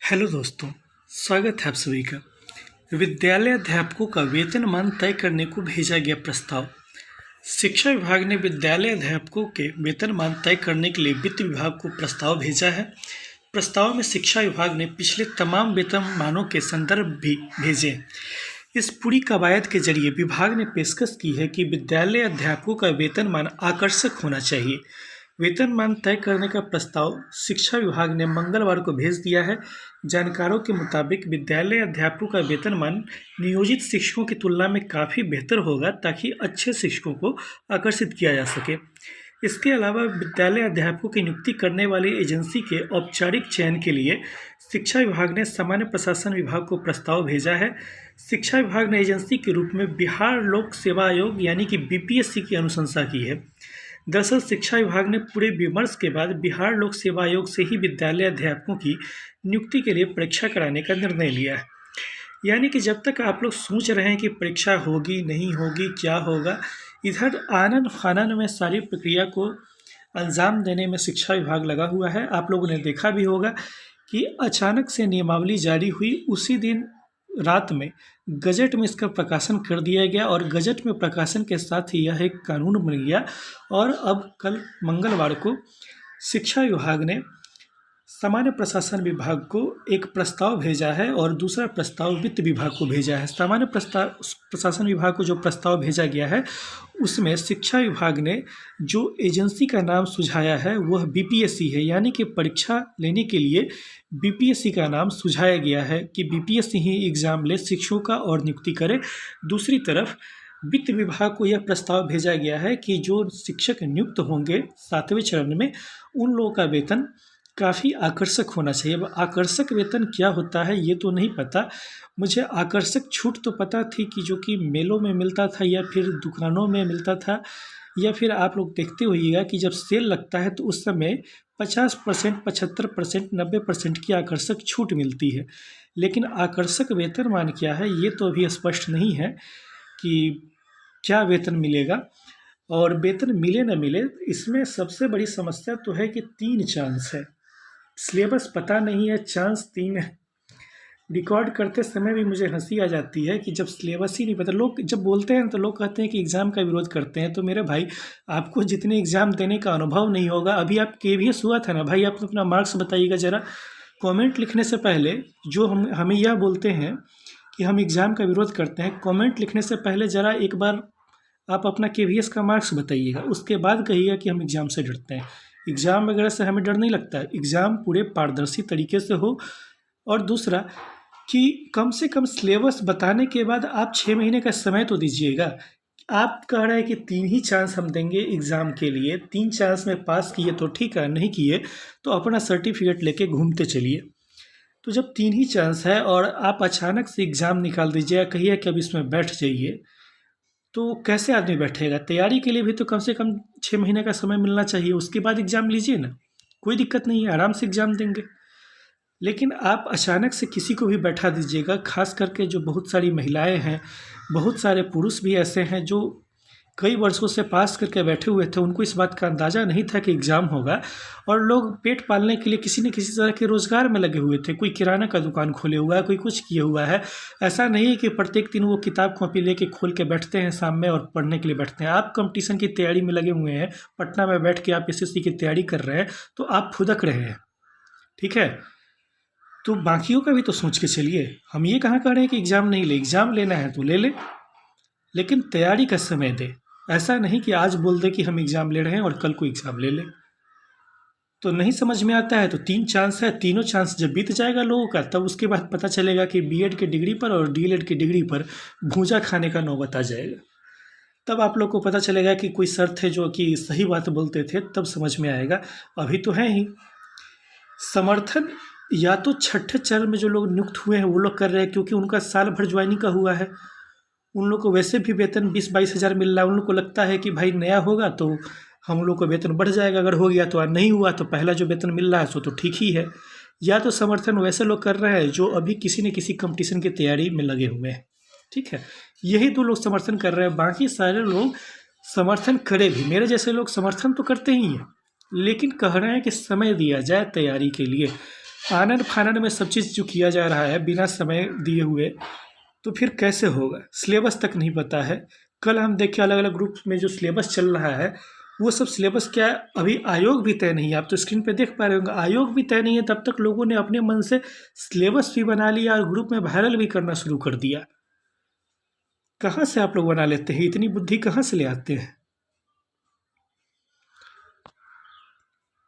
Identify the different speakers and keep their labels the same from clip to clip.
Speaker 1: Hello दोस्तों, स्वागत है आप सभी का। विद्यालय अध्यापकों का वेतनमान तय करने को भेजा गया प्रस्ताव। शिक्षा विभाग ने विद्यालय अध्यापकों के वेतनमान तय करने के लिए वित्त विभाग को प्रस्ताव भेजा है। प्रस्ताव में शिक्षा विभाग ने पिछले तमाम वेतनमानों के संदर्भ भी भेजे हैं। इस पूरी कवायद के जरिए विभाग ने पेशकश की है कि विद्यालय अध्यापकों का वेतनमान आकर्षक होना चाहिए। वेतनमान तय करने का प्रस्ताव शिक्षा विभाग ने मंगलवार को भेज दिया है। जानकारों के मुताबिक विद्यालय अध्यापकों का वेतनमान नियोजित शिक्षकों की तुलना में काफ़ी बेहतर होगा ताकि अच्छे शिक्षकों को आकर्षित किया जा सके। इसके अलावा विद्यालय अध्यापकों की नियुक्ति करने वाली एजेंसी के औपचारिक चयन के लिए शिक्षा विभाग ने सामान्य प्रशासन विभाग को प्रस्ताव भेजा है। शिक्षा विभाग ने एजेंसी के रूप में बिहार लोक सेवा आयोग यानी कि बीपीएससी की अनुशंसा की है। दरअसल शिक्षा विभाग ने पूरे विमर्श के बाद बिहार लोक सेवा आयोग से ही विद्यालय अध्यापकों की नियुक्ति के लिए परीक्षा कराने का निर्णय लिया है। यानी कि जब तक आप लोग सोच रहे हैं कि परीक्षा होगी नहीं होगी क्या होगा, इधर आनन फानन में सारी प्रक्रिया को अंजाम देने में शिक्षा विभाग लगा हुआ है। आप लोगों ने देखा भी होगा कि अचानक से नियमावली जारी हुई, उसी दिन रात में गजट में इसका प्रकाशन कर दिया गया और गजट में प्रकाशन के साथ ही यह एक कानून बन गया। और अब कल मंगलवार को शिक्षा विभाग ने सामान्य प्रशासन विभाग को एक प्रस्ताव भेजा है और दूसरा प्रस्ताव वित्त विभाग को भेजा है। सामान्य प्रशासन विभाग को जो प्रस्ताव भेजा गया है उसमें शिक्षा विभाग ने जो एजेंसी का नाम सुझाया है वह बीपीएससी है, यानी कि परीक्षा लेने के लिए बीपीएससी का नाम सुझाया गया है कि बीपीएससी ही एग्ज़ाम ले, शिक्षकों का और नियुक्ति करे। दूसरी तरफ वित्त विभाग को यह प्रस्ताव भेजा गया है कि जो शिक्षक नियुक्त होंगे 7वें चरण में, उन लोगों का वेतन काफ़ी आकर्षक होना चाहिए। अब आकर्षक वेतन क्या होता है ये तो नहीं पता मुझे। आकर्षक छूट तो पता थी कि जो कि मेलों में मिलता था या फिर दुकानों में मिलता था, या फिर आप लोग देखते होइएगा कि जब सेल लगता है तो उस समय 50%, 75%, 90% की आकर्षक छूट मिलती है। लेकिन आकर्षक वेतनमान क्या है ये तो अभी स्पष्ट नहीं है कि क्या वेतन मिलेगा। और वेतन मिले न मिले, इसमें सबसे बड़ी समस्या तो है कि 3 चांस है। सिलेबस पता नहीं है, चांस 3 है। रिकॉर्ड करते समय भी मुझे हंसी आ जाती है कि जब सिलेबस ही नहीं पता, लोग जब बोलते हैं तो लोग कहते हैं कि एग्ज़ाम का विरोध करते हैं। तो मेरे भाई, आपको जितने एग्ज़ाम देने का अनुभव नहीं होगा, अभी आप केवीएस हुआ था ना भाई, आप अपना मार्क्स बताइएगा ज़रा। कमेंट लिखने से पहले जो हमें यह बोलते हैं कि हम एग्ज़ाम का विरोध करते हैं, कमेंट लिखने से पहले ज़रा एक बार आप अपना केवीएस का मार्क्स बताइएगा, उसके बाद कहिएगा कि हम एग्ज़ाम से डरते हैं। एग्ज़ाम वगैरह से हमें डर नहीं लगता है। एग्ज़ाम पूरे पारदर्शी तरीके से हो, और दूसरा कि कम से कम सिलेबस बताने के बाद आप 6 महीने का समय तो दीजिएगा। आप कह रहे हैं कि 3 ही चांस हम देंगे एग्ज़ाम के लिए, 3 चांस में पास किए तो ठीक है, नहीं किए तो अपना सर्टिफिकेट लेके घूमते चलिए। तो जब 3 ही चांस है और आप अचानक से एग्ज़ाम निकाल दीजिए, कहिए कि अब इसमें बैठ जाइए, तो कैसे आदमी बैठेगा? तैयारी के लिए भी तो कम से कम 6 महीने का समय मिलना चाहिए, उसके बाद एग्ज़ाम लीजिए ना, कोई दिक्कत नहीं है, आराम से एग्ज़ाम देंगे। लेकिन आप अचानक से किसी को भी बैठा दीजिएगा, ख़ास करके जो बहुत सारी महिलाएं हैं, बहुत सारे पुरुष भी ऐसे हैं जो कई वर्षों से पास करके बैठे हुए थे, उनको इस बात का अंदाज़ा नहीं था कि एग्ज़ाम होगा, और लोग पेट पालने के लिए किसी न किसी तरह के रोज़गार में लगे हुए थे। कोई किराना का दुकान खोले हुआ है, कोई कुछ किए हुआ है। ऐसा नहीं है कि प्रत्येक दिन वो किताब कॉपी लेके खोल के बैठते हैं शाम में और पढ़ने के लिए बैठते हैं। आप कंपटीशन की तैयारी में लगे हुए हैं, पटना में बैठ के आप एसएससी की तैयारी कर रहे हैं, तो आप फुदक रहे हैं, ठीक है? तो बाकियों का भी तो सोच के चलिए। हम ये कहाँ कह रहे हैं कि एग्ज़ाम नहीं ले, एग्ज़ाम लेना है तो ले ले, लेकिन तैयारी का समय दे। ऐसा नहीं कि आज बोल दे कि हम एग्ज़ाम ले रहे हैं और कल को एग्ज़ाम ले ले। तो नहीं समझ में आता है तो 3 चांस है, तीनों चांस जब बीत जाएगा लोगों का, तब उसके बाद पता चलेगा कि बीएड की डिग्री पर और डीएलएड की डिग्री पर भूजा खाने का नौबत आ जाएगा। तब आप लोग को पता चलेगा कि कोई सर थे जो कि सही बात बोलते थे, तब समझ में आएगा। अभी तो है ही समर्थन, या तो छठे चरण में जो लोग नियुक्त हुए हैं वो लोग कर रहे हैं, क्योंकि उनका साल भर ज्वाइनिंग का हुआ है। उन लोग को वैसे भी वेतन 20-22 हज़ार मिल रहा है। उन लोग को लगता है कि भाई नया होगा तो हम लोग को वेतन बढ़ जाएगा, अगर हो गया तो, और नहीं हुआ तो पहला जो वेतन मिल रहा है सो तो ठीक ही है। या तो समर्थन वैसे लोग कर रहे हैं जो अभी किसी न किसी कंपटीशन की तैयारी में लगे हुए हैं, ठीक है? यही 2 लोग समर्थन कर रहे हैं। बाकी सारे लोग समर्थन करे भी, मेरे जैसे लोग समर्थन तो करते ही हैं, लेकिन कह रहे हैं कि समय दिया जाए तैयारी के लिए। आनन फानन में सब चीज़ जो किया जा रहा है बिना समय दिए हुए, तो फिर कैसे होगा? सिलेबस तक नहीं पता है। कल हम देखे अलग अलग ग्रुप में जो सिलेबस चल रहा है, वो सब सिलेबस क्या है, अभी आयोग भी तय नहीं है। आप तो स्क्रीन पे देख पा रहे होंगे, आयोग भी तय नहीं है, तब तक लोगों ने अपने मन से सिलेबस भी बना लिया और ग्रुप में वायरल भी करना शुरू कर दिया। कहाँ से आप लोग बना लेते हैं? इतनी बुद्धि कहाँ से ले आते हैं?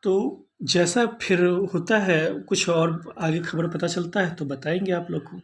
Speaker 1: तो जैसा फिर होता है, कुछ और आगे खबर पता चलता है तो बताएंगे आप लोग को।